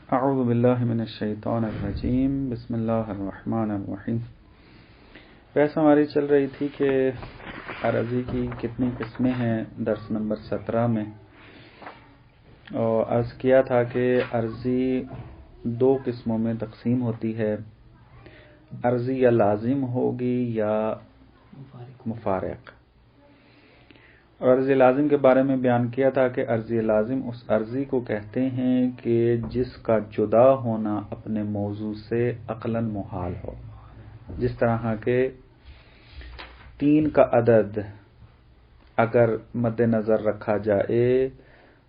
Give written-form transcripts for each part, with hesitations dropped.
اعوذ باللہ من الشیطان الرجیم بسم اللہ الرحمن الرحیم۔ بحث ہماری چل رہی تھی کہ عرضی کی کتنی قسمیں ہیں درس نمبر 17 میں، اور عرض کیا تھا کہ عرضی دو قسموں میں تقسیم ہوتی ہے، عرضی یا لازم ہوگی یا مفارق۔ اور عرضی لازم کے بارے میں بیان کیا تھا کہ عرضی لازم اس عرضی کو کہتے ہیں کہ جس کا جدا ہونا اپنے موضوع سے عقلاً محال ہو، جس طرح کہ 3 کا عدد اگر مد نظر رکھا جائے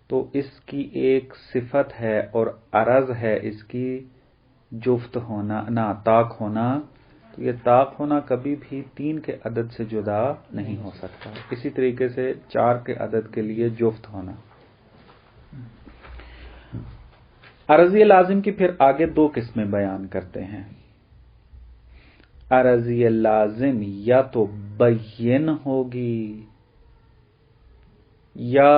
تو اس کی ایک صفت ہے اور عرض ہے اس کی جفت ہونا، نہ طاق ہونا، تو یہ طاق ہونا کبھی بھی 3 کے عدد سے جدا نہیں ہو سکتا۔ اسی طریقے سے 4 کے عدد کے لیے جفت ہونا۔ عرضی لازم کی پھر آگے 2 قسمیں بیان کرتے ہیں۔ عرضی لازم یا تو بین ہوگی یا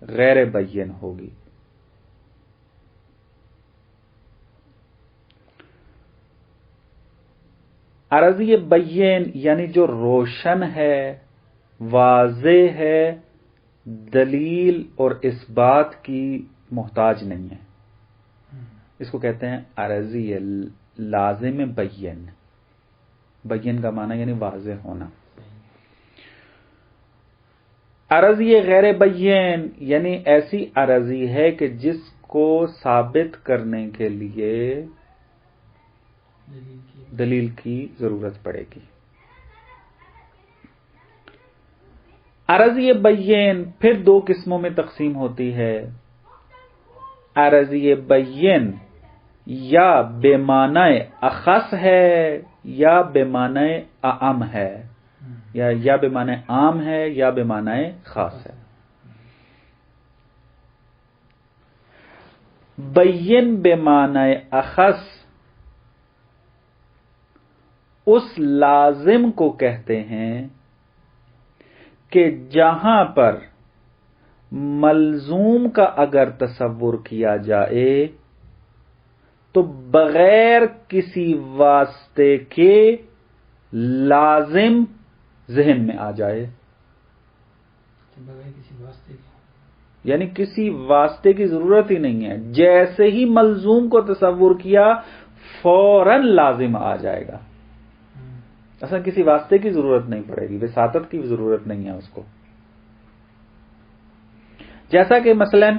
غیر بین ہوگی۔ عرضی بین یعنی جو روشن ہے، واضح ہے، دلیل اور اس بات کی محتاج نہیں ہے، اس کو کہتے ہیں عرضی لازم بین۔ بین کا معنی یعنی واضح ہونا۔ عرضی غیر بین یعنی ایسی عرضی ہے کہ جس کو ثابت کرنے کے لیے دلیل کی ضرورت پڑے گی۔ عرضی بین پھر 2 قسموں میں تقسیم ہوتی ہے۔ عرضی بین یا بے معنی اخص ہے یا بے معنی اعم ہے، یا بے معنی عام ہے یا بے معنی خاص ہے۔ بین بے معنی اخص اس لازم کو کہتے ہیں کہ جہاں پر ملزوم کا اگر تصور کیا جائے تو بغیر کسی واسطے کے لازم ذہن میں آ جائے، یعنی کسی واسطے کی ضرورت ہی نہیں ہے، جیسے ہی ملزوم کو تصور کیا فوراً لازم آ جائے گا، اصلا کسی واسطے کی ضرورت نہیں پڑے گی، وساطت کی ضرورت نہیں ہے اس کو۔ جیسا کہ مثلا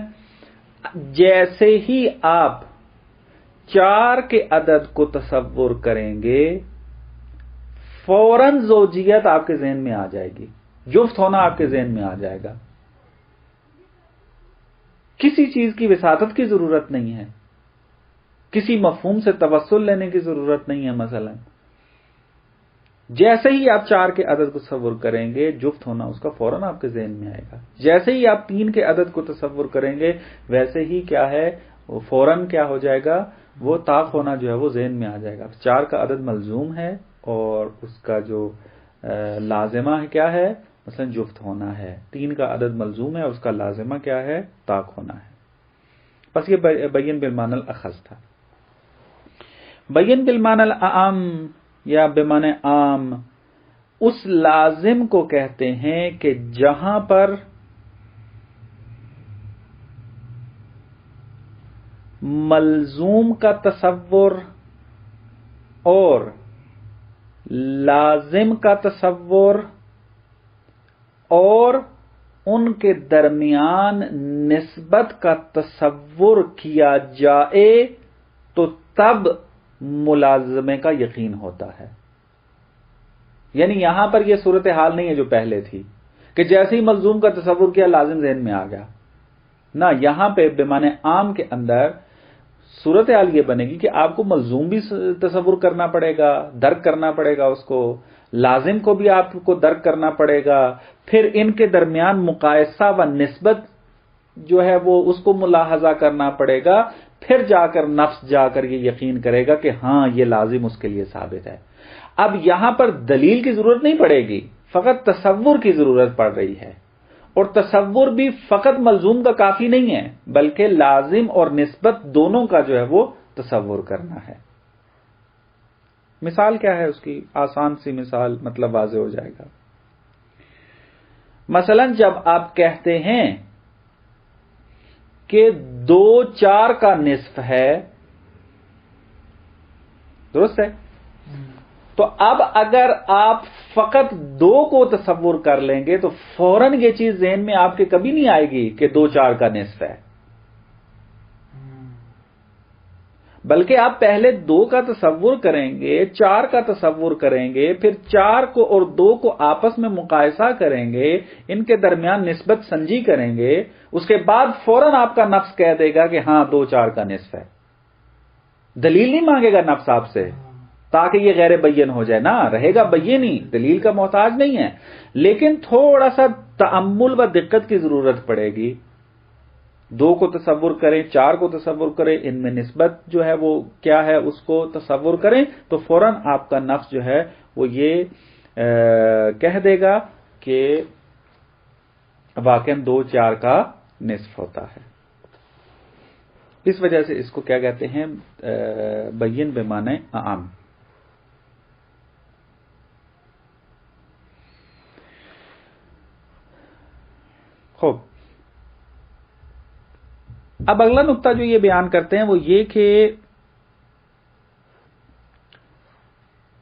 جیسے ہی آپ 4 کے عدد کو تصور کریں گے فوراً زوجیت آپ کے ذہن میں آ جائے گی، جفت ہونا آپ کے ذہن میں آ جائے گا، کسی چیز کی وساطت کی ضرورت نہیں ہے، کسی مفہوم سے توسل لینے کی ضرورت نہیں ہے۔ مثلا جیسے ہی آپ 4 کے عدد کو تصور کریں گے جفت ہونا اس کا فوراً آپ کے ذہن میں آئے گا، جیسے ہی آپ 3 کے عدد کو تصور کریں گے ویسے ہی کیا ہے وہ فوراً کیا ہو جائے گا، وہ طاق ہونا جو ہے وہ ذہن میں آ جائے گا۔ 4 کا عدد ملزوم ہے اور اس کا جو لازمہ ہے کیا ہے، مثلا جفت ہونا ہے۔ 3 کا عدد ملزوم ہے، اس کا لازمہ کیا ہے، طاق ہونا ہے۔ بس یہ بین بالمعنی الاخص تھا۔ بین بالمعنی الاعم یا بمعنی عام اس لازم کو کہتے ہیں کہ جہاں پر ملزوم کا تصور اور لازم کا تصور اور ان کے درمیان نسبت کا تصور کیا جائے تو تب ملازمے کا یقین ہوتا ہے۔ یعنی یہاں پر یہ صورتحال نہیں ہے جو پہلے تھی کہ جیسے ہی ملزوم کا تصور کیا لازم ذہن میں آ گیا، نہ، یہاں پہ بمعنی عام کے اندر صورتحال یہ بنے گی کہ آپ کو ملزوم بھی تصور کرنا پڑے گا، درک کرنا پڑے گا اس کو، لازم کو بھی آپ کو درک کرنا پڑے گا، پھر ان کے درمیان مقایسہ و نسبت جو ہے وہ اس کو ملاحظہ کرنا پڑے گا، پھر جا کر نفس جا کر یہ یقین کرے گا کہ ہاں یہ لازم اس کے لیے ثابت ہے۔ اب یہاں پر دلیل کی ضرورت نہیں پڑے گی، فقط تصور کی ضرورت پڑ رہی ہے، اور تصور بھی فقط ملزوم کا کافی نہیں ہے، بلکہ لازم اور نسبت دونوں کا جو ہے وہ تصور کرنا ہے۔ مثال کیا ہے اس کی؟ آسان سی مثال، مطلب واضح ہو جائے گا۔ مثلا جب آپ کہتے ہیں کہ 2 4 کا نصف ہے، درست ہے؟ تو اب اگر آپ فقط 2 کو تصور کر لیں گے تو فوراً یہ چیز ذہن میں آپ کے کبھی نہیں آئے گی کہ 2 4 کا نصف ہے، بلکہ آپ پہلے 2 کا تصور کریں گے، 4 کا تصور کریں گے، پھر 4 کو اور 2 کو آپس میں مقایسہ کریں گے، ان کے درمیان نسبت سنجی کریں گے، اس کے بعد فوراً آپ کا نفس کہہ دے گا کہ ہاں 2 4 کا نصف ہے۔ دلیل نہیں مانگے گا نفس آپ سے تاکہ یہ غیر بین ہو جائے، نہ رہے گا بین ہی، دلیل کا محتاج نہیں ہے، لیکن تھوڑا سا تأمل و دقت کی ضرورت پڑے گی۔ 2 کو تصور کریں، 4 کو تصور کریں، ان میں نسبت جو ہے وہ کیا ہے اس کو تصور کریں، تو فوراً آپ کا نفس جو ہے وہ یہ کہہ دے گا کہ واقعاً 2 4 کا نصف ہوتا ہے۔ اس وجہ سے اس کو کیا کہتے ہیں؟ بین بمعنی عام۔ خوب، اب اگلا نقطہ جو یہ بیان کرتے ہیں وہ یہ کہ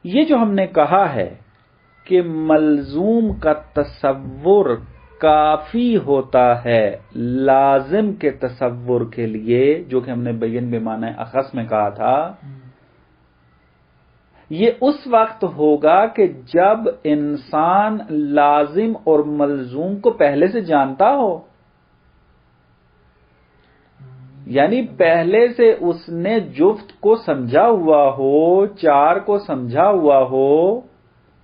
یہ جو ہم نے کہا ہے کہ ملزوم کا تصور کافی ہوتا ہے لازم کے تصور کے لیے، جو کہ ہم نے بین بمعنی اخص میں کہا تھا، یہ اس وقت ہوگا کہ جب انسان لازم اور ملزوم کو پہلے سے جانتا ہو، یعنی پہلے سے اس نے جفت کو سمجھا ہوا ہو، 4 کو سمجھا ہوا ہو،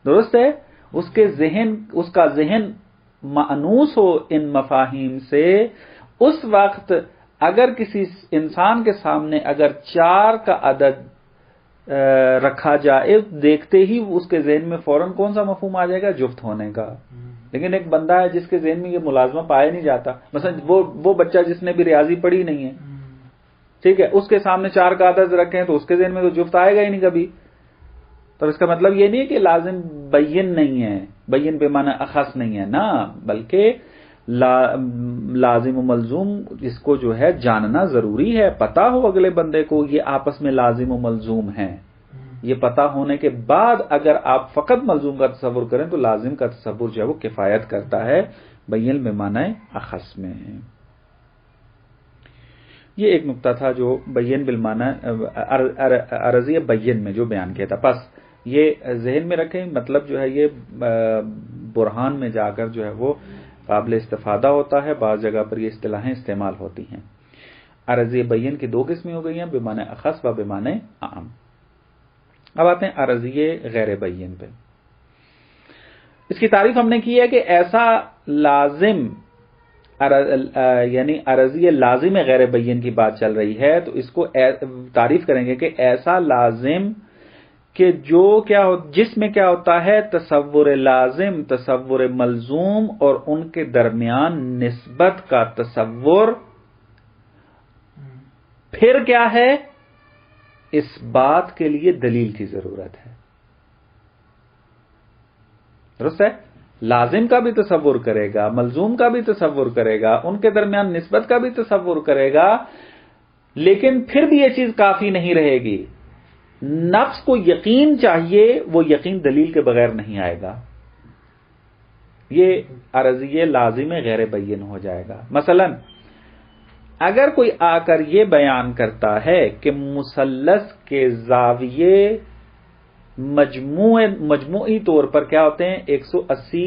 درست ہے؟ اس کا ذہن مانوس ہو ان مفاہیم سے، اس وقت اگر کسی انسان کے سامنے اگر 4 کا عدد رکھا جائے، دیکھتے ہی اس کے ذہن میں فوراً کون سا مفہوم آ جائے گا؟ جفت ہونے کا۔ لیکن ایک بندہ ہے جس کے ذہن میں یہ ملازمہ پایا نہیں جاتا، مثلا وہ بچہ جس نے بھی ریاضی پڑھی نہیں ہے، ٹھیک ہے، اس کے سامنے 4 کا عدد رکھیں تو اس کے ذہن میں تو جفت آئے گا ہی نہیں کبھی۔ تو اس کا مطلب یہ نہیں ہے کہ لازم بین نہیں ہے، بین بمعنی اخص نہیں ہے، نہ، بلکہ لازم و ملزوم اس کو جو ہے جاننا ضروری ہے، پتہ ہو اگلے بندے کو یہ آپس میں لازم و ملزوم ہیں۔ یہ پتہ ہونے کے بعد اگر آپ فقط ملزوم کا تصور کریں تو لازم کا تصور جو ہے وہ کفایت کرتا ہے بین بمعنی اخص میں۔ یہ ایک نقطہ تھا جو بین بالمعنی عرضی بین میں جو بیان کیا تھا، بس یہ ذہن میں رکھیں، مطلب جو ہے یہ برہان میں جا کر جو ہے وہ قابل استفادہ ہوتا ہے، بعض جگہ پر یہ اصطلاحیں استعمال ہوتی ہیں۔ عرضی بین کی 2 قسمیں ہو گئی ہیں، بمعنی اخص و بمعنی عام۔ اب آتے ہیں عرضی غیر بین پہ۔ اس کی تعریف ہم نے کی ہے کہ ایسا لازم، یعنی عرضی لازم غیر بین کی بات چل رہی ہے تو اس کو تعریف کریں گے کہ ایسا لازم کہ جو کیا جس میں کیا ہوتا ہے؟ تصور لازم، تصور ملزوم اور ان کے درمیان نسبت کا تصور، پھر کیا ہے؟ اس بات کے لیے دلیل کی ضرورت ہے، درست ہے؟ لازم کا بھی تصور کرے گا، ملزوم کا بھی تصور کرے گا، ان کے درمیان نسبت کا بھی تصور کرے گا، لیکن پھر بھی یہ چیز کافی نہیں رہے گی۔ نفس کو یقین چاہیے، وہ یقین دلیل کے بغیر نہیں آئے گا، یہ عرضی لازم غیر بین ہو جائے گا۔ مثلا اگر کوئی آ کر یہ بیان کرتا ہے کہ مثلث کے زاویے مجموعی طور پر کیا ہوتے ہیں؟ 180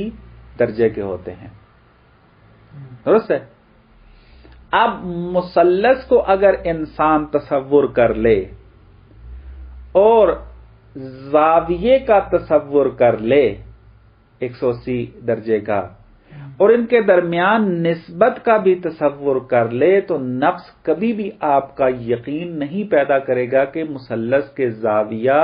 درجے کے ہوتے ہیں، درست ہے؟ اب مثلث کو اگر انسان تصور کر لے اور زاویے کا تصور کر لے 180 درجے کا، اور ان کے درمیان نسبت کا بھی تصور کر لے، تو نفس کبھی بھی آپ کا یقین نہیں پیدا کرے گا کہ مثلث کے زاویہ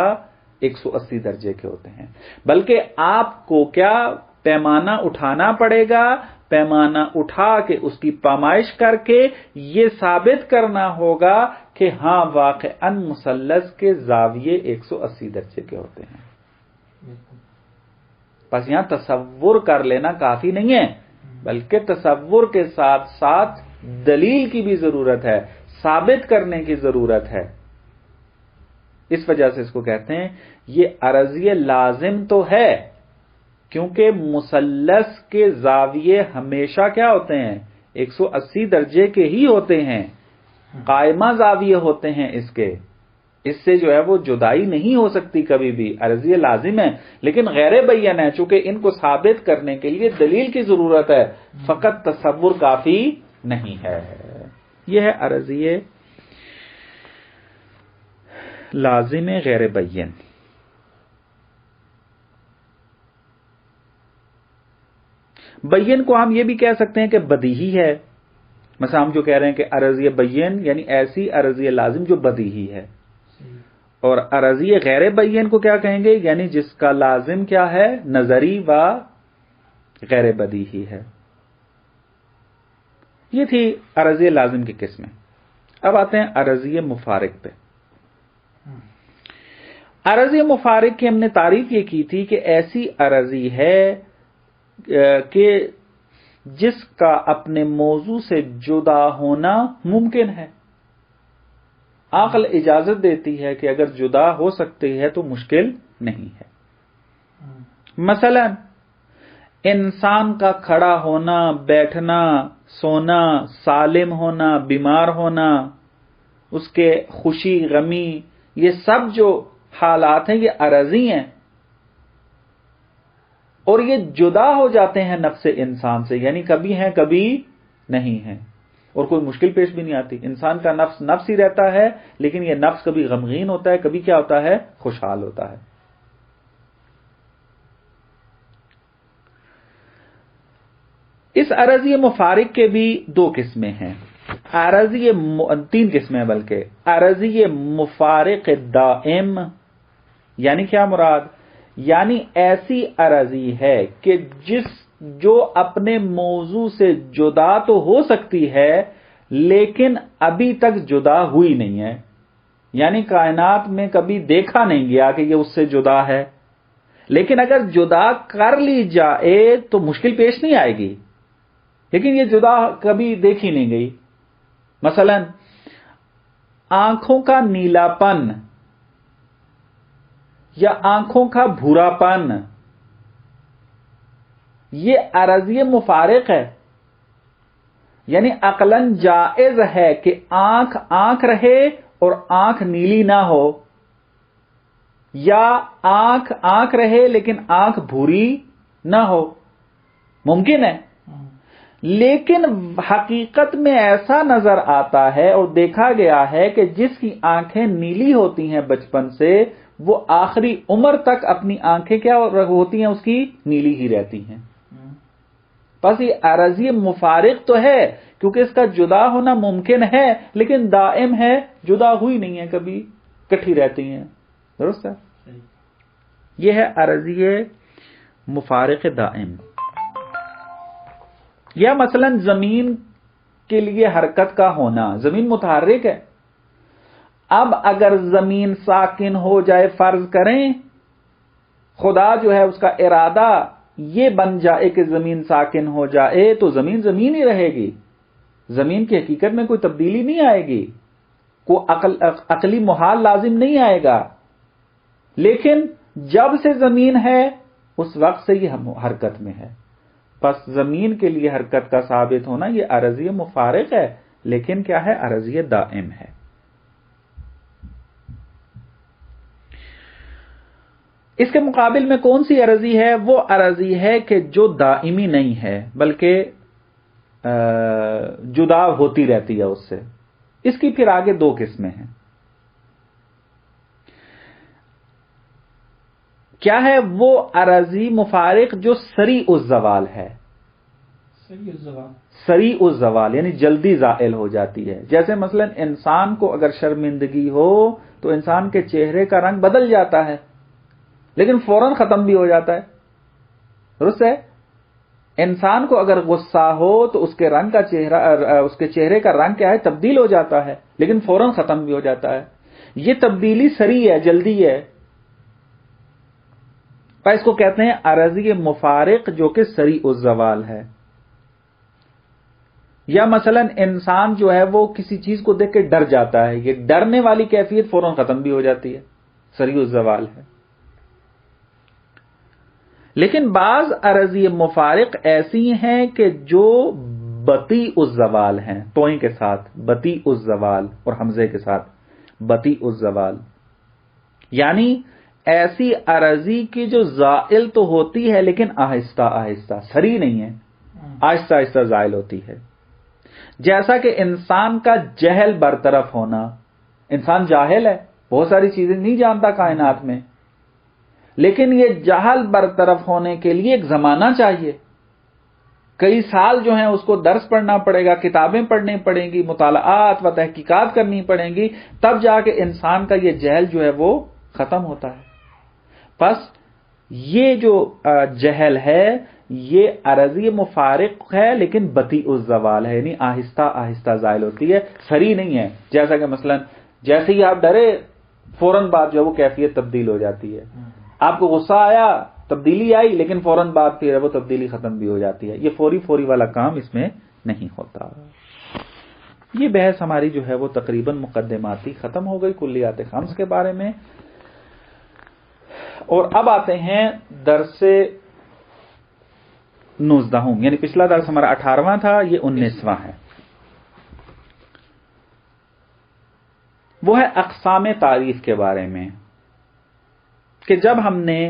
180 درجے کے ہوتے ہیں، بلکہ آپ کو کیا پیمانہ اٹھانا پڑے گا، پیمانہ اٹھا کے اس کی پیمائش کر کے یہ ثابت کرنا ہوگا کہ ہاں واقعاً مثلث کے زاویے 180 درجے کے ہوتے ہیں. بس یہاں تصور کر لینا کافی نہیں ہے، بلکہ تصور کے ساتھ ساتھ دلیل کی بھی ضرورت ہے، ثابت کرنے کی ضرورت ہے. اس وجہ سے اس کو کہتے ہیں یہ عرضی لازم تو ہے، کیونکہ مثلث کے زاویے ہمیشہ کیا ہوتے ہیں؟ 180 درجے کے ہی ہوتے ہیں، قائمہ زاویے ہوتے ہیں اس کے. اس سے جو ہے وہ جدائی نہیں ہو سکتی کبھی بھی. عرضی لازم ہے لیکن غیر بین ہے، چونکہ ان کو ثابت کرنے کے لیے دلیل کی ضرورت ہے، فقط تصور کافی نہیں ہے. یہ ہے عرضی لازم غیر بین. بین کو ہم یہ بھی کہہ سکتے ہیں کہ بدیہی ہے. مثلا ہم جو کہہ رہے ہیں کہ عرضی بین یعنی ایسی عرضی لازم جو بدیہی ہے، اور عرضی غیر بین کو کیا کہیں گے؟ یعنی جس کا لازم کیا ہے؟ نظری و غیر بدیہی ہے. یہ تھی عرضی لازم کی قسمیں. اب آتے ہیں عرضی مفارق پہ. عرضی مفارق کی ہم نے تعریف یہ کی تھی کہ ایسی عرضی ہے کہ جس کا اپنے موضوع سے جدا ہونا ممکن ہے. عقل اجازت دیتی ہے کہ اگر جدا ہو سکتی ہے تو مشکل نہیں ہے. مثلا انسان کا کھڑا ہونا، بیٹھنا، سونا، سالم ہونا، بیمار ہونا، اس کے خوشی غمی، یہ سب جو حالات ہیں یہ عرضی ہیں، اور یہ جدا ہو جاتے ہیں نفس انسان سے، یعنی کبھی ہیں کبھی نہیں ہیں، اور کوئی مشکل پیش بھی نہیں آتی. انسان کا نفس نفس ہی رہتا ہے، لیکن یہ نفس کبھی غمگین ہوتا ہے، کبھی کیا ہوتا ہے؟ خوشحال ہوتا ہے. اس عرضی مفارق کے بھی دو قسمیں ہیں. تین قسمیں بلکہ. عرضی مفارق دائم یعنی کیا مراد؟ یعنی ایسی عرضی ہے کہ جو اپنے موضوع سے جدا تو ہو سکتی ہے لیکن ابھی تک جدا ہوئی نہیں ہے. یعنی کائنات میں کبھی دیکھا نہیں گیا کہ یہ اس سے جدا ہے، لیکن اگر جدا کر لی جائے تو مشکل پیش نہیں آئے گی، لیکن یہ جدا کبھی دیکھی نہیں گئی. مثلا آنکھوں کا نیلا پن یا آنکھوں کا بھورا پن، یہ عرضی مفارق ہے. یعنی عقلاً جائز ہے کہ آنکھ رہے اور آنکھ نیلی نہ ہو، یا آنکھ رہے لیکن آنکھ بھوری نہ ہو، ممکن ہے. لیکن حقیقت میں ایسا نظر آتا ہے اور دیکھا گیا ہے کہ جس کی آنکھیں نیلی ہوتی ہیں بچپن سے، وہ آخری عمر تک اپنی آنکھیں کیا ہوتی ہیں؟ اس کی نیلی ہی رہتی ہیں. بس یہ عرضی مفارق تو ہے کیونکہ اس کا جدا ہونا ممکن ہے، لیکن دائم ہے، جدا ہوئی نہیں ہے، کبھی کٹھی رہتی ہیں. درست ہے؟ یہ ہے عرضی مفارق دائم. یا مثلا زمین کے لیے حرکت کا ہونا، زمین متحرک ہے. اب اگر زمین ساکن ہو جائے، فرض کریں خدا جو ہے اس کا ارادہ یہ بن جائے کہ زمین ساکن ہو جائے، تو زمین زمین ہی رہے گی، زمین کی حقیقت میں کوئی تبدیلی نہیں آئے گی، کوئی عقلی محال لازم نہیں آئے گا. لیکن جب سے زمین ہے اس وقت سے یہ حرکت میں ہے. پس زمین کے لیے حرکت کا ثابت ہونا یہ عرضی مفارق ہے، لیکن کیا ہے؟ عرضی دائم ہے. اس کے مقابل میں کون سی عرضی ہے؟ وہ عرضی ہے کہ جو دائمی نہیں ہے بلکہ جدا ہوتی رہتی ہے اس سے. اس کی پھر آگے دو قسمیں ہیں. کیا ہے وہ عرضی مفارق جو سریع الزوال ہے؟ سریع الزوال یعنی جلدی زائل ہو جاتی ہے. جیسے مثلا انسان کو اگر شرمندگی ہو تو انسان کے چہرے کا رنگ بدل جاتا ہے لیکن فوراً ختم بھی ہو جاتا ہے. درست ہے؟ انسان کو اگر غصہ ہو تو اس کے چہرے کا رنگ کیا ہے؟ تبدیل ہو جاتا ہے، لیکن فوراً ختم بھی ہو جاتا ہے۔ یہ تبدیلی سری ہے، جلدی ہے، پر اس کو کہتے ہیں عرضی مفارق، جو کہ سریع الزوال ہے۔ یا مثلا انسان جو ہے وہ کسی چیز کو دیکھ کے ڈر جاتا ہے، یہ ڈرنے والی کیفیت فوراً ختم بھی ہو جاتی ہے، سریع الزوال ہے۔ لیکن بعض عرضی مفارق ایسی ہیں کہ جو بطیء الزوال ہیں، توئیں کے ساتھ بطیء الزوال اور حمزے کے ساتھ بطیء الزوال، یعنی ایسی عرضی کی جو زائل تو ہوتی ہے لیکن آہستہ آہستہ، سری نہیں ہے، آہستہ آہستہ زائل ہوتی ہے۔ جیسا کہ انسان کا جہل برطرف ہونا، انسان جاہل ہے، بہت ساری چیزیں نہیں جانتا کائنات میں، لیکن یہ جہل برطرف ہونے کے لیے ایک زمانہ چاہیے، کئی سال جو ہیں اس کو درس پڑھنا پڑے گا، کتابیں پڑھنی پڑیں گی، مطالعات و تحقیقات کرنی پڑیں گی، تب جا کے انسان کا یہ جہل جو ہے وہ ختم ہوتا ہے۔ پس یہ جو جہل ہے یہ عرضی مفارق ہے لیکن بطیء الزوال ہے، یعنی آہستہ آہستہ زائل ہوتی ہے، سری نہیں ہے۔ جیسا کہ مثلا جیسے ہی آپ ڈرے فوراً بعد جو ہے وہ کیفیت تبدیل ہو جاتی ہے، آپ کو غصہ آیا، تبدیلی آئی، لیکن فوراً بعد پھر وہ تبدیلی ختم بھی ہو جاتی ہے۔ یہ فوری والا کام اس میں نہیں ہوتا۔ یہ بحث ہماری جو ہے وہ تقریباً مقدماتی ختم ہو گئی کلیات خمس کے بارے میں، اور اب آتے ہیں درس 19، یعنی پچھلا درس ہمارا 18واں تھا، یہ 19واں ہے۔ وہ ہے اقسام تعریف کے بارے میں، کہ جب ہم نے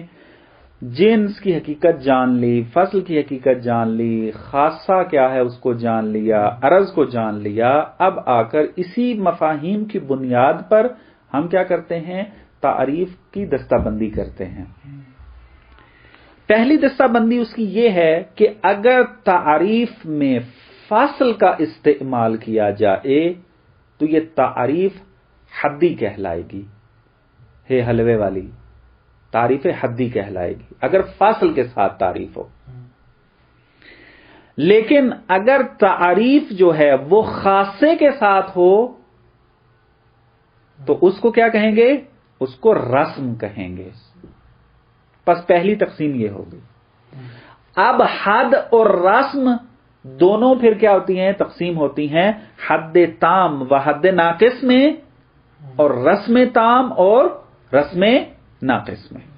جنس کی حقیقت جان لی، فصل کی حقیقت جان لی، خاصہ کیا ہے اس کو جان لیا، عرض کو جان لیا، اب آ کر اسی مفاہیم کی بنیاد پر ہم کیا کرتے ہیں؟ تعریف کی دستہ بندی کرتے ہیں۔ پہلی دستہ بندی اس کی یہ ہے کہ اگر تعریف میں فصل کا استعمال کیا جائے تو یہ تعریف حدی کہلائے گی، ہے حلوے والی تعریف حدی کہلائے گی اگر فصل کے ساتھ تعریف ہو۔ لیکن اگر تعریف جو ہے وہ خاصے کے ساتھ ہو تو اس کو کیا کہیں گے؟ اس کو رسم کہیں گے۔ پس پہلی تقسیم یہ ہوگی۔ اب حد اور رسم دونوں پھر کیا ہوتی ہیں؟ تقسیم ہوتی ہیں حد تام و حد ناقص میں، اور رسم تام اور رسم ناقص میں۔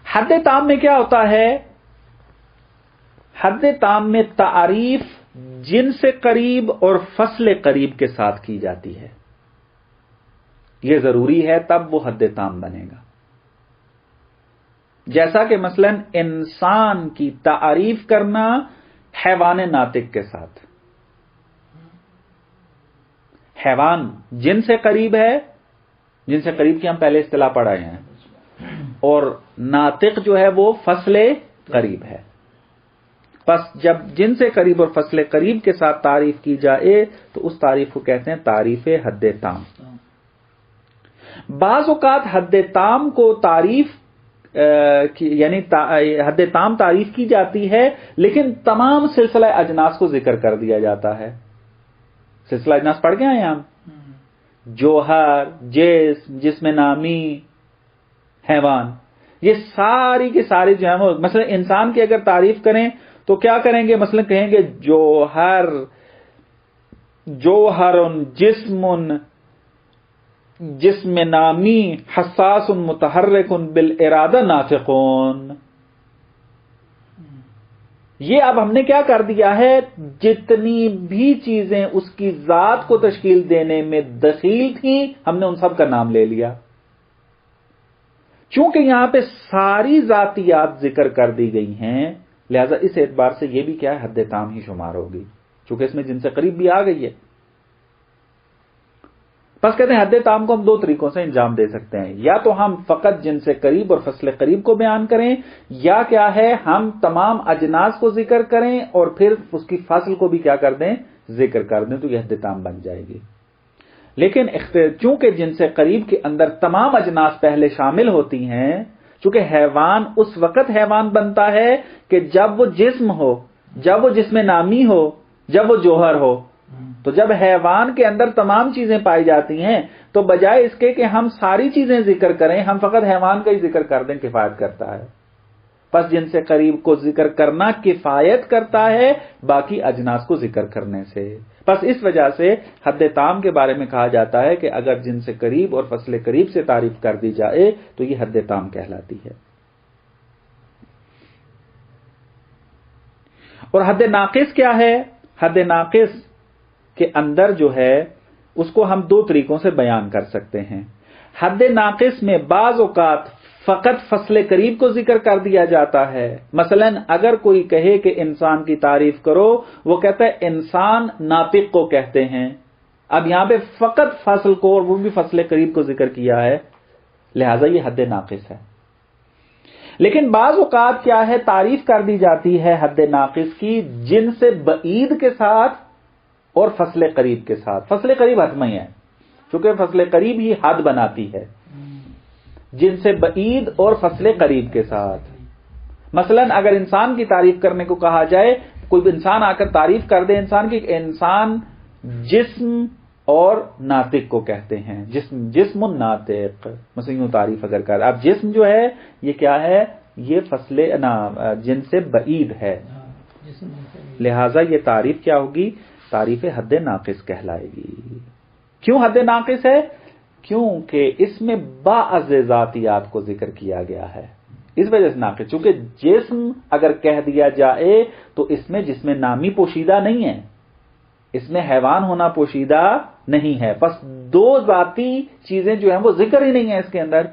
حد تام میں کیا ہوتا ہے؟ حد تام میں تعریف جنس قریب اور فصل قریب کے ساتھ کی جاتی ہے، یہ ضروری ہے، تب وہ حد تام بنے گا۔ جیسا کہ مثلا انسان کی تعریف کرنا حیوان ناطق کے ساتھ، حیوان جن سے قریب ہے، جن سے قریب کی ہم پہلے اصطلاح پڑھائے ہیں، اور ناطق جو ہے وہ فصل قریب ہے۔ پس جب جن سے قریب اور فصل قریب کے ساتھ تعریف کی جائے تو اس تعریف کو کہتے ہیں تعریف حد تام۔ بعض اوقات حد تام کو تعریف یعنی حد تام تعریف کی جاتی ہے، لیکن تمام سلسلہ اجناس کو ذکر کر دیا جاتا ہے۔ سلسلہ اجناس پڑھ گئے ہیں ہم، جوہر، جسم، جسم نامی، حیوان، یہ ساری کی ساری جو ہے وہ مثلا انسان کی اگر تعریف کریں تو کیا کریں گے؟ مثلا کہیں گے جوہر، جوہر جسم، جسم نامی، حساس متحرک بالارادہ ناطقون۔ یہ اب ہم نے کیا کر دیا ہے؟ جتنی بھی چیزیں اس کی ذات کو تشکیل دینے میں دخیل تھیں ہم نے ان سب کا نام لے لیا، چونکہ یہاں پہ ساری ذاتیات ذکر کر دی گئی ہیں، لہذا اس اعتبار سے یہ بھی کیا ہے؟ حد تام ہی شمار ہوگی، چونکہ اس میں جن سے قریب بھی آ گئی ہے۔ بس کہتے ہیں حد تام کو ہم دو طریقوں سے انجام دے سکتے ہیں، یا تو ہم فقط جنس قریب اور فصل قریب کو بیان کریں، یا کیا ہے ہم تمام اجناس کو ذکر کریں اور پھر اس کی فصل کو بھی کیا کر دیں، ذکر کر دیں، تو یہ حد تام بن جائے گی۔ لیکن چونکہ جنس قریب کے اندر تمام اجناس پہلے شامل ہوتی ہیں، چونکہ حیوان اس وقت حیوان بنتا ہے کہ جب وہ جسم ہو، جب وہ جسم نامی ہو، جب وہ جوہر ہو، تو جب حیوان کے اندر تمام چیزیں پائی جاتی ہیں تو بجائے اس کے کہ ہم ساری چیزیں ذکر کریں، ہم فقط حیوان کا ہی ذکر کر دیں، کفایت کرتا ہے۔ پس جنس قریب کو ذکر کرنا کفایت کرتا ہے باقی اجناس کو ذکر کرنے سے۔ پس اس وجہ سے حد تام کے بارے میں کہا جاتا ہے کہ اگر جنس قریب اور فصل قریب سے تعریف کر دی جائے تو یہ حد تام کہلاتی ہے۔ اور حد ناقص کیا ہے؟ حد ناقص کے اندر جو ہے اس کو ہم دو طریقوں سے بیان کر سکتے ہیں۔ حد ناقص میں بعض اوقات فقط فصل قریب کو ذکر کر دیا جاتا ہے۔ مثلا اگر کوئی کہے کہ انسان کی تعریف کرو، وہ کہتا ہے انسان ناطق کو کہتے ہیں، اب یہاں پہ فقط فصل کو اور وہ بھی فصل قریب کو ذکر کیا ہے، لہذا یہ حد ناقص ہے۔ لیکن بعض اوقات کیا ہے، تعریف کر دی جاتی ہے حد ناقص کی جنس بعید کے ساتھ اور فصل قریب کے ساتھ۔ فصل قریب حتمی ہے، چونکہ فصل قریب ہی حد بناتی ہے، جنس بعید اور فصل قریب کے ساتھ۔ مثلا اگر انسان کی تعریف کرنے کو کہا جائے، کوئی انسان آ کر تعریف کر دے انسان کی، انسان جسم اور ناطق کو کہتے ہیں، جسم ناطق، مثلا یوں تعریف اگر کر، اب جسم جو ہے یہ کیا ہے، یہ فصل جنس بعید ہے، لہذا یہ تعریف کیا ہوگی، تعریف حد ناقص کہلائے گی۔ کیوں حد ناقص ہے؟ کیونکہ اس میں بعض ذاتیات کو ذکر کیا گیا ہے، اس وجہ سے ناقص۔ چونکہ جسم اگر کہہ دیا جائے تو اس میں جسم نامی پوشیدہ نہیں ہے، اس میں حیوان ہونا پوشیدہ نہیں ہے، بس دو ذاتی چیزیں جو ہیں وہ ذکر ہی نہیں ہیں اس کے اندر۔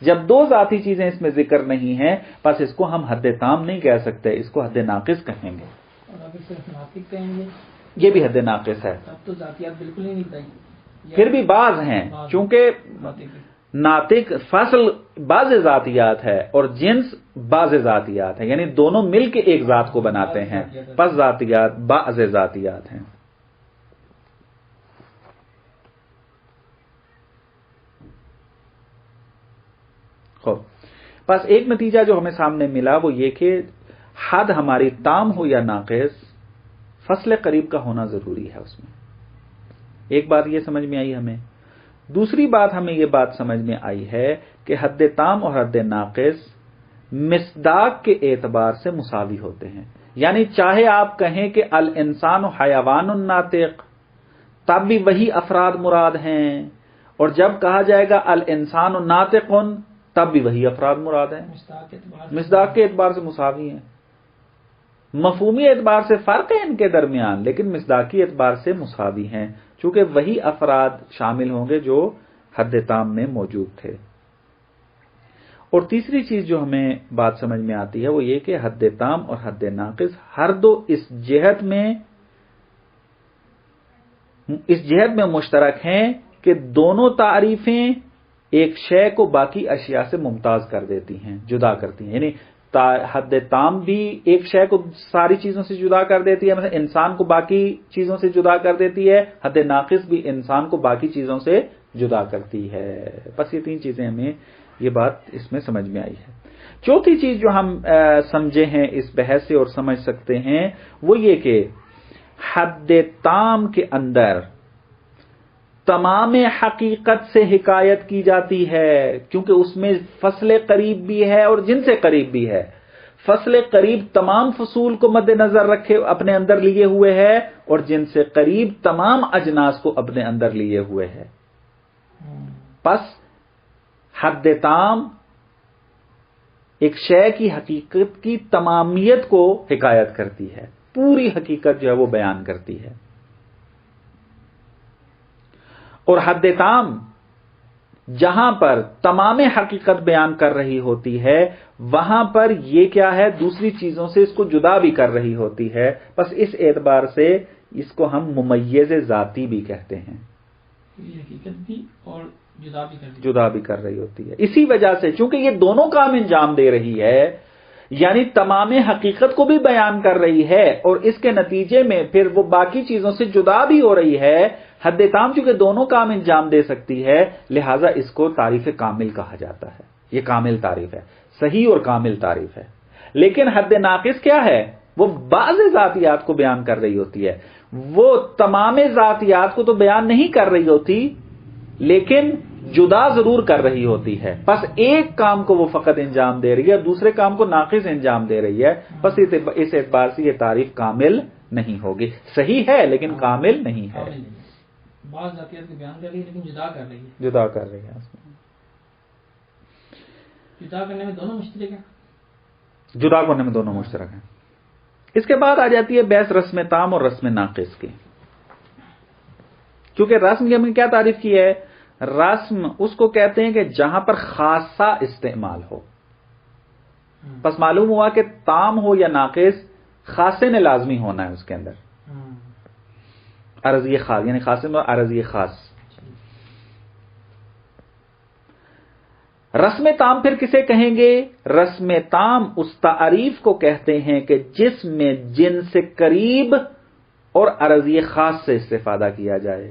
جب دو ذاتی چیزیں اس میں ذکر نہیں ہیں، بس اس کو ہم حد تام نہیں کہہ سکتے، اس کو حد ناقص کہیں گے۔ اور اگر صرف ناطق کہیں گے یہ بھی حد ناقص ہے، تب تو ذاتیات بالکل ہی نہیں بتائی۔ پھر بھی بعض ہیں، چونکہ ناطق فصل بعض ذاتیات ہے اور جنس بعض ذاتیات ہے، یعنی دونوں مل کے ایک ذات کو بناتے ہیں، پس ذاتیات بعض ذاتیات ہیں۔ خوب، پس ایک نتیجہ جو ہمیں سامنے ملا وہ یہ کہ حد ہماری تام ہو یا ناقص، فصل قریب کا ہونا ضروری ہے اس میں۔ ایک بات یہ سمجھ میں آئی ہمیں۔ دوسری بات ہمیں یہ بات سمجھ میں آئی ہے کہ حد تام اور حد ناقص مصداق کے اعتبار سے مساوی ہوتے ہیں، یعنی چاہے آپ کہیں کہ الانسان حیوان ناطق، تب بھی وہی افراد مراد ہیں، اور جب کہا جائے گا الانسان ناطق تب بھی وہی افراد مراد ہیں، مصداق کے اعتبار سے مساوی ہیں۔ مفہومی اعتبار سے فرق ہے ان کے درمیان، لیکن مصداقی اعتبار سے مساوی ہیں، چونکہ وہی افراد شامل ہوں گے جو حد تام میں موجود تھے۔ اور تیسری چیز جو ہمیں بات سمجھ میں آتی ہے وہ یہ کہ حد تام اور حد ناقص ہر دو اس جہت میں مشترک ہیں کہ دونوں تعریفیں ایک شے کو باقی اشیاء سے ممتاز کر دیتی ہیں، جدا کرتی ہیں، یعنی حد تام بھی ایک شے کو ساری چیزوں سے جدا کر دیتی ہے، مثلا انسان کو باقی چیزوں سے جدا کر دیتی ہے، حد ناقص بھی انسان کو باقی چیزوں سے جدا کرتی ہے۔ بس یہ تین چیزیں ہمیں یہ بات اس میں سمجھ میں آئی ہے۔ چوتھی چیز جو ہم سمجھے ہیں اس بحث سے اور سمجھ سکتے ہیں وہ یہ کہ حد تام کے اندر تمام حقیقت سے حکایت کی جاتی ہے، کیونکہ اس میں فصل قریب بھی ہے اور جنس قریب بھی ہے۔ فصل قریب تمام فصول کو مد نظر رکھے اپنے اندر لیے ہوئے ہے، اور جنس قریب تمام اجناس کو اپنے اندر لیے ہوئے ہے۔ پس حد تام ایک شے کی حقیقت کی تمامیت کو حکایت کرتی ہے، پوری حقیقت جو ہے وہ بیان کرتی ہے، اور حد تام جہاں پر تمام حقیقت بیان کر رہی ہوتی ہے وہاں پر یہ کیا ہے، دوسری چیزوں سے اس کو جدا بھی کر رہی ہوتی ہے، بس اس اعتبار سے اس کو ہم ممیز ذاتی بھی کہتے ہیں۔ یہ حقیقت بھی اور جدا بھی کر دی، جدا بھی کر رہی ہوتی ہے. اسی وجہ سے چونکہ یہ دونوں کام انجام دے رہی ہے، یعنی تمام حقیقت کو بھی بیان کر رہی ہے اور اس کے نتیجے میں پھر وہ باقی چیزوں سے جدا بھی ہو رہی ہے. حد تام چونکہ دونوں کام انجام دے سکتی ہے، لہٰذا اس کو تعریف کامل کہا جاتا ہے. یہ کامل تعریف ہے، صحیح اور کامل تعریف ہے. لیکن حد ناقص کیا ہے؟ وہ بعض ذاتیات کو بیان کر رہی ہوتی ہے. وہ تمام ذاتیات کو تو بیان نہیں کر رہی ہوتی، لیکن جدا ضرور کر رہی ہوتی ہے. بس ایک کام کو وہ فقط انجام دے رہی ہے، دوسرے کام کو ناقص انجام دے رہی ہے. بس اس اعتبار سے یہ تعریف کامل نہیں ہوگی. صحیح ہے لیکن کامل نہیں ہے. کامل نہیں ہے. بعض ذاتیات کو بیان کر رہی ہے لیکن جدا کر رہی ہے. جدا کر رہی ہے. جدا کرنے میں دونوں مشترک ہیں. جدا کرنے میں دونوں مشترک ہیں. اس کے بعد آ جاتی ہے بحث رسم تام اور رسم ناقص کی. کیونکہ رسم کی ہم نے کیا تعریف کی ہے؟ رسم اس کو کہتے ہیں کہ جہاں پر خاصہ استعمال ہو. بس معلوم ہوا کہ تام ہو یا ناقص، خاصے نے لازمی ہونا ہے اس کے اندر. عرضی خاص یعنی خاصے میں عرضی خاص. رسم تام پھر کسے کہیں گے؟ رسم تام اس تعریف کو کہتے ہیں کہ جس میں جن سے قریب اور عرضی خاص سے استفادہ کیا جائے.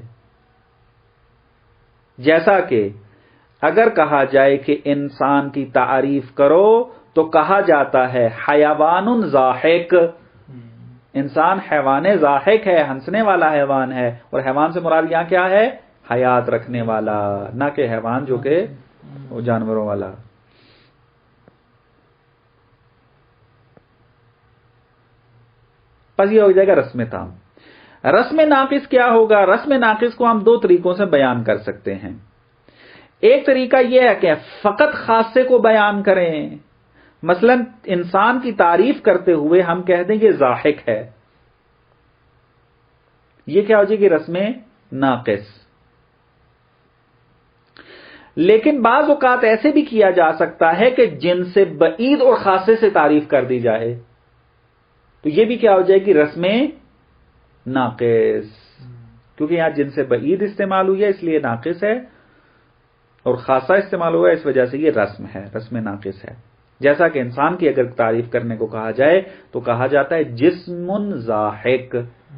جیسا کہ اگر کہا جائے کہ انسان کی تعریف کرو تو کہا جاتا ہے حیوان ضاحک. انسان حیوان ضاحک ہے، ہنسنے والا حیوان ہے. اور حیوان سے مراد یہاں کیا ہے؟ حیات رکھنے والا، نہ کہ حیوان جو کہ وہ جانوروں والا. پس یہ ہو جائے گا رسم تام. رسم ناقص کیا ہوگا؟ رسم ناقص کو ہم دو طریقوں سے بیان کر سکتے ہیں. ایک طریقہ یہ ہے کہ فقط خاصے کو بیان کریں. مثلا انسان کی تعریف کرتے ہوئے ہم کہہ دیں کہ ضاحک ہے. یہ کیا ہو جائے گی؟ رسم ناقص. لیکن بعض اوقات ایسے بھی کیا جا سکتا ہے کہ جن سے بعید اور خاصے سے تعریف کر دی جائے، تو یہ بھی کیا ہو جائے گی؟ رسم ناقص. کیونکہ یہاں جن سے بعید استعمال ہوئی ہے اس لیے ناقص ہے، اور خاصہ استعمال ہوا ہے اس وجہ سے یہ رسم ہے، رسم ناقص ہے. جیسا کہ انسان کی اگر تعریف کرنے کو کہا جائے تو کہا جاتا ہے جسم ضاحک،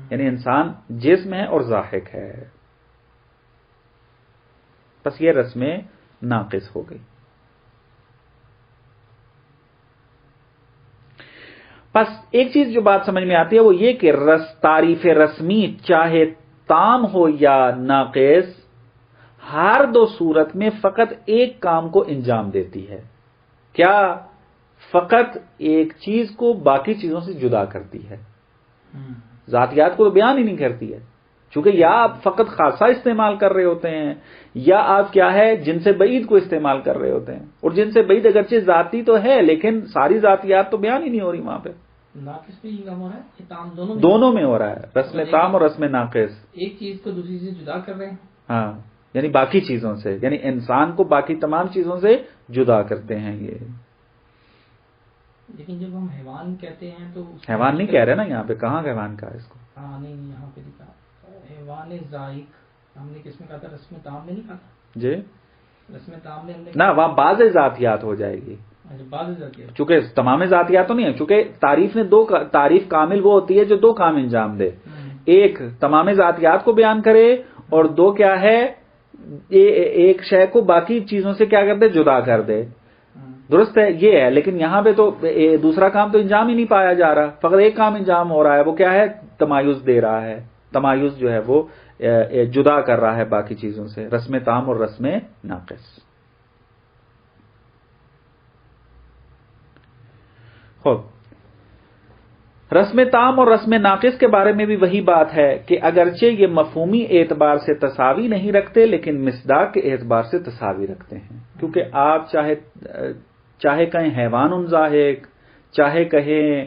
یعنی انسان جسم ہے اور ضاحک ہے. بس یہ رسم ناقص ہو گئی. بس ایک چیز جو بات سمجھ میں آتی ہے وہ یہ کہ تعریف رسمی چاہے تام ہو یا ناقص، ہر دو صورت میں فقط ایک کام کو انجام دیتی ہے. کیا؟ فقط ایک چیز کو باقی چیزوں سے جدا کرتی ہے. ذاتیات کو تو بیان ہی نہیں کرتی ہے، چونکہ یا آپ فقط خاصہ استعمال کر رہے ہوتے ہیں یا آپ کیا ہے جن سے بعید کو استعمال کر رہے ہوتے ہیں. اور جن سے بعید اگرچہ ذاتی تو ہے لیکن ساری ذاتیات تو بیان ہی نہیں ہو رہی وہاں پہ. ناقص بھی کام ہو رہا ہے، تام دونوں میں ہو رہا ہے، رسم تام اور رسم ناقص. ایک چیز کو دوسری سے جدا کر رہے ہیں. ہاں، یعنی باقی چیزوں سے، یعنی انسان کو باقی تمام چیزوں سے جدا کرتے ہیں یہ. لیکن جب ہم حیوان کہتے ہیں تو حیوان نہیں کہہ رہے نا یہاں پہ. کہاں حیوان کہا اس کو؟ ہاں نہیں یہاں پہ لکھا حیوان ضاحک. ہم نے کس میں کہا تھا؟ رسم تام میں نہیں کہا تھا جی. رسم تام میں ہم نے نہ، وہاں بعض ذاتیات ہو جائے گی. بعض ذاتیات، چونکہ تمام ذاتیات تو نہیں ہے، چونکہ تعریف نے تعریف کامل وہ ہوتی ہے جو دو کام انجام دے. ایک تمام ذاتیات کو بیان کرے، اور دو کیا ہے؟ ایک شے کو باقی چیزوں سے کیا کر دے؟ جدا کر دے. درست ہے یہ ہے. لیکن یہاں پہ تو دوسرا کام تو انجام ہی نہیں پایا جا رہا، فقط ایک کام انجام ہو رہا ہے. وہ کیا ہے؟ تمایز دے رہا ہے. تمایز جو ہے وہ جدا کر رہا ہے باقی چیزوں سے. رسم تام اور رسم ناقص. خب رسم تام اور رسم ناقص کے بارے میں بھی وہی بات ہے کہ اگرچہ یہ مفہومی اعتبار سے تساوی نہیں رکھتے لیکن مصداق کے اعتبار سے تساوی رکھتے ہیں. کیونکہ آپ چاہے کہیں حیوان ضاحک، چاہے کہیں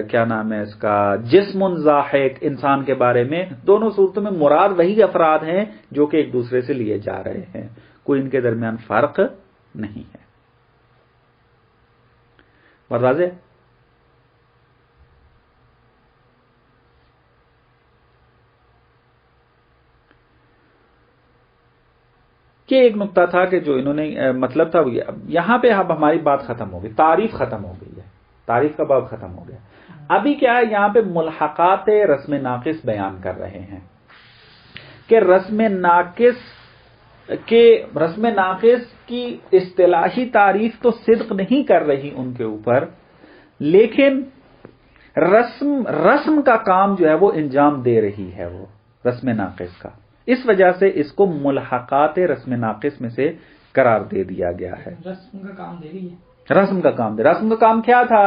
کیا نام ہے اس کا جسم ضاحک انسان کے بارے میں، دونوں صورتوں میں مراد وہی افراد ہیں جو کہ ایک دوسرے سے لیے جا رہے ہیں. کوئی ان کے درمیان فرق نہیں ہے. اور واضح؟ یہ ایک نقطہ تھا کہ جو انہوں نے مطلب تھا یہاں پہ اب ہماری بات ختم ہو گئی، تعریف ختم ہو گئی ہے، تعریف کا باب ختم ہو گیا. ابھی کیا ہے، یہاں پہ ملحقات رسم ناقص بیان کر رہے ہیں کہ رسم ناقص کی اصطلاحی تعریف تو صدق نہیں کر رہی ان کے اوپر، لیکن رسم کا کام جو ہے وہ انجام دے رہی ہے وہ رسم ناقص کا. اس وجہ سے اس کو ملحقات رسم ناقص میں سے قرار دے دیا گیا ہے. رسم کا کام دے رہی ہے. رسم کا کام رسم کا کام کیا تھا؟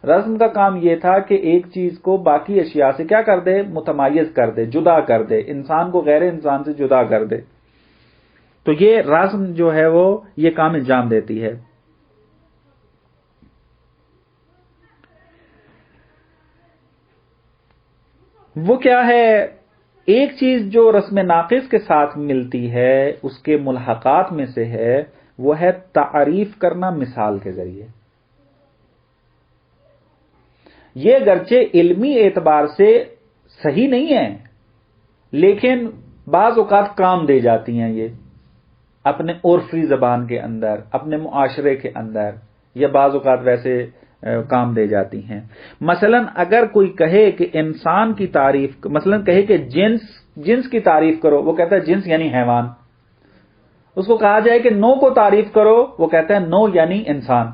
رسم کا کام یہ تھا کہ ایک چیز کو باقی اشیاء سے کیا کر دے، متمایز کر دے، جدا کر دے، انسان کو غیر انسان سے جدا کر دے. تو یہ رسم جو ہے وہ یہ کام انجام دیتی ہے. وہ کیا ہے؟ ایک چیز جو رسم ناقص کے ساتھ ملتی ہے اس کے ملحقات میں سے ہے، وہ ہے تعریف کرنا مثال کے ذریعے. یہ اگرچہ علمی اعتبار سے صحیح نہیں ہے، لیکن بعض اوقات کام دے جاتی ہیں یہ اپنے عرفی زبان کے اندر، اپنے معاشرے کے اندر، یا بعض اوقات ویسے کام دے جاتی ہیں. مثلا اگر کوئی کہے کہ انسان کی تعریف، مثلا کہے کہ جنس کی تعریف کرو، وہ کہتا ہے جنس یعنی حیوان. اس کو کہا جائے کہ نو کو تعریف کرو، وہ کہتا ہے نو یعنی انسان.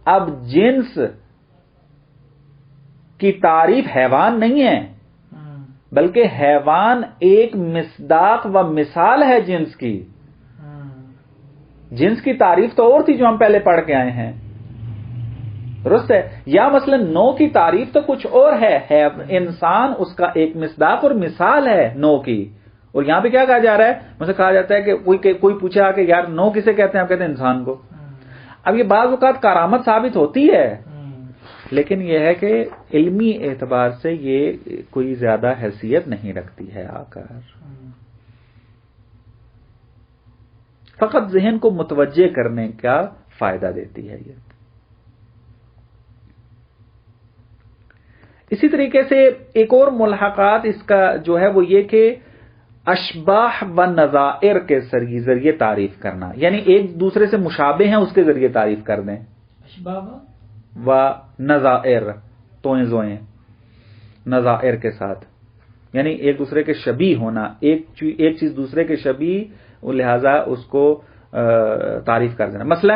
اب جنس کی تعریف حیوان نہیں ہے، بلکہ حیوان ایک مصداق و مثال ہے جنس کی. جنس کی تعریف تو اور تھی جو ہم پہلے پڑھ کے آئے ہیں، درست ہے. یا مثلا نو کی تعریف تو کچھ اور ہے، انسان اس کا ایک مصداق اور مثال ہے نو کی. اور یہاں پہ کیا کہا جا رہا ہے؟ مثلا کہا جاتا ہے کہ کوئی پوچھا کہ یار نو کسے کہتے ہیں؟ آپ کہتے ہیں انسان کو. اب یہ بعض اوقات کرامت ثابت ہوتی ہے، لیکن یہ ہے کہ علمی اعتبار سے یہ کوئی زیادہ حیثیت نہیں رکھتی ہے آ کر، فقط ذہن کو متوجہ کرنے کا فائدہ دیتی ہے یہ. اسی طریقے سے ایک اور ملحقات اس کا جو ہے وہ یہ کہ اشباح و نظائر کے ذریعے تعریف کرنا، یعنی ایک دوسرے سے مشابہ ہیں اس کے ذریعے تعریف کر دیں. اشباح و نظائر، توئیں زوئیں، نظائر کے ساتھ، یعنی ایک دوسرے کے شبیہ ہونا، ایک چیز دوسرے کے شبیہ، لہذا اس کو تعریف کر دینا. مثلا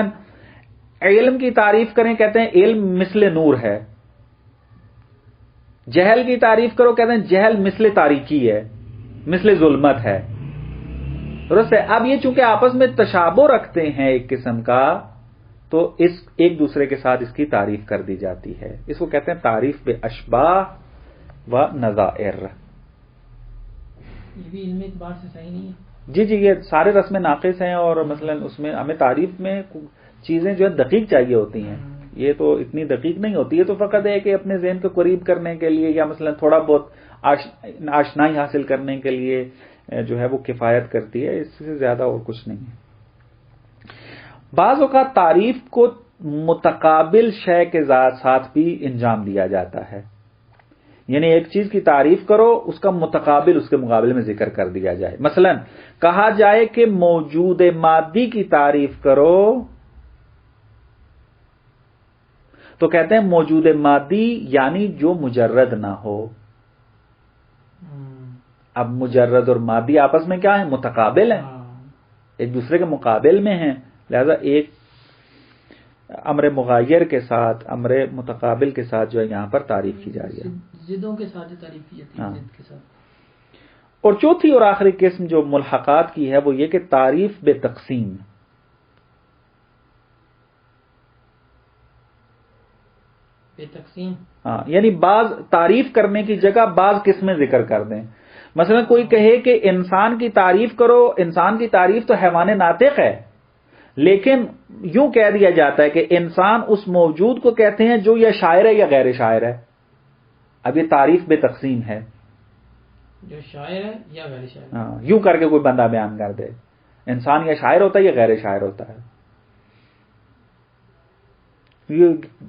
علم کی تعریف کریں، کہتے ہیں علم مثل نور ہے. جہل کی تعریف کرو، کہتے ہیں جہل مثل تاریکی ہے، مثل ظلمت ہے. درست ہے. اب یہ چونکہ آپس میں تشابہ رکھتے ہیں ایک قسم کا، تو اس ایک دوسرے کے ساتھ اس کی تعریف کر دی جاتی ہے. اس کو کہتے ہیں تعریف بے اشباح و نظائر. یہ بھی علمی اعتبار سے صحیح نہیں ہے. جی یہ سارے رسم ناقص ہیں، اور مثلا اس میں ہمیں تعریف میں چیزیں جو ہے دقیق چاہیے ہوتی ہیں. یہ تو اتنی دقیق نہیں ہوتی ہے، تو فقط ہے کہ اپنے ذہن کو قریب کرنے کے لیے، یا مثلا تھوڑا بہت آشنائی حاصل کرنے کے لیے جو ہے وہ کفایت کرتی ہے، اس سے زیادہ اور کچھ نہیں ہے. بعض اوقات تعریف کو متقابل شے کے ساتھ بھی انجام دیا جاتا ہے، یعنی ایک چیز کی تعریف کرو، اس کا متقابل اس کے مقابلے میں ذکر کر دیا جائے. مثلا کہا جائے کہ موجود مادی کی تعریف کرو، تو کہتے ہیں موجود مادی یعنی جو مجرد نہ ہو. اب مجرد اور مادی آپس میں کیا ہیں؟ متقابل ہیں، ایک دوسرے کے مقابل میں ہیں. لہذا ایک امر مغایر کے ساتھ، امر متقابل کے ساتھ جو ہے یہاں پر تعریف کی جا رہی ہے. ضدوں کے ساتھ تعریف کی جاتی ہے، ضد کے ساتھ. اور چوتھی اور آخری قسم جو ملحقات کی ہے وہ یہ کہ تعریف بے تقسیم. بے تقسیم، ہاں، یعنی بعض تعریف کرنے کی جگہ بعض قسمیں ذکر کر دیں. مثلا کوئی کہے کہ انسان کی تعریف کرو، انسان کی تعریف تو حیوان ناطق ہے، لیکن یوں کہہ دیا جاتا ہے کہ انسان اس موجود کو کہتے ہیں جو یا شاعر ہے یا غیر شاعر ہے. اب یہ تعریف بے تقسیم ہے، جو شاعر ہے یا غیر شاعر. ہاں، یوں کر کے کوئی بندہ بیان کر دے انسان یا شاعر ہوتا ہے یا غیر شاعر ہوتا ہے.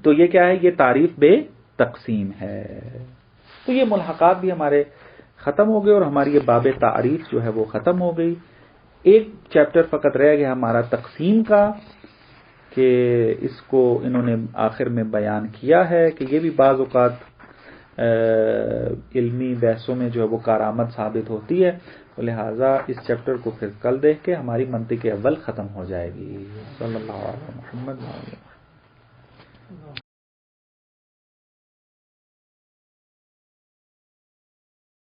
تو یہ کیا ہے؟ یہ تعریف بے تقسیم ہے. تو یہ ملحقات بھی ہمارے ختم ہو گئے، اور ہماری یہ باب تعریف جو ہے وہ ختم ہو گئی. ایک چیپٹر فقط رہ گیا ہمارا تقسیم کا، کہ اس کو انہوں نے آخر میں بیان کیا ہے کہ یہ بھی بعض اوقات علمی بحثوں میں جو ہے وہ کارآمد ثابت ہوتی ہے، لہٰذا اس چیپٹر کو پھر کل دیکھ کے ہماری منطق اول ختم ہو جائے گی۔ صلی اللہ علیہ محمد۔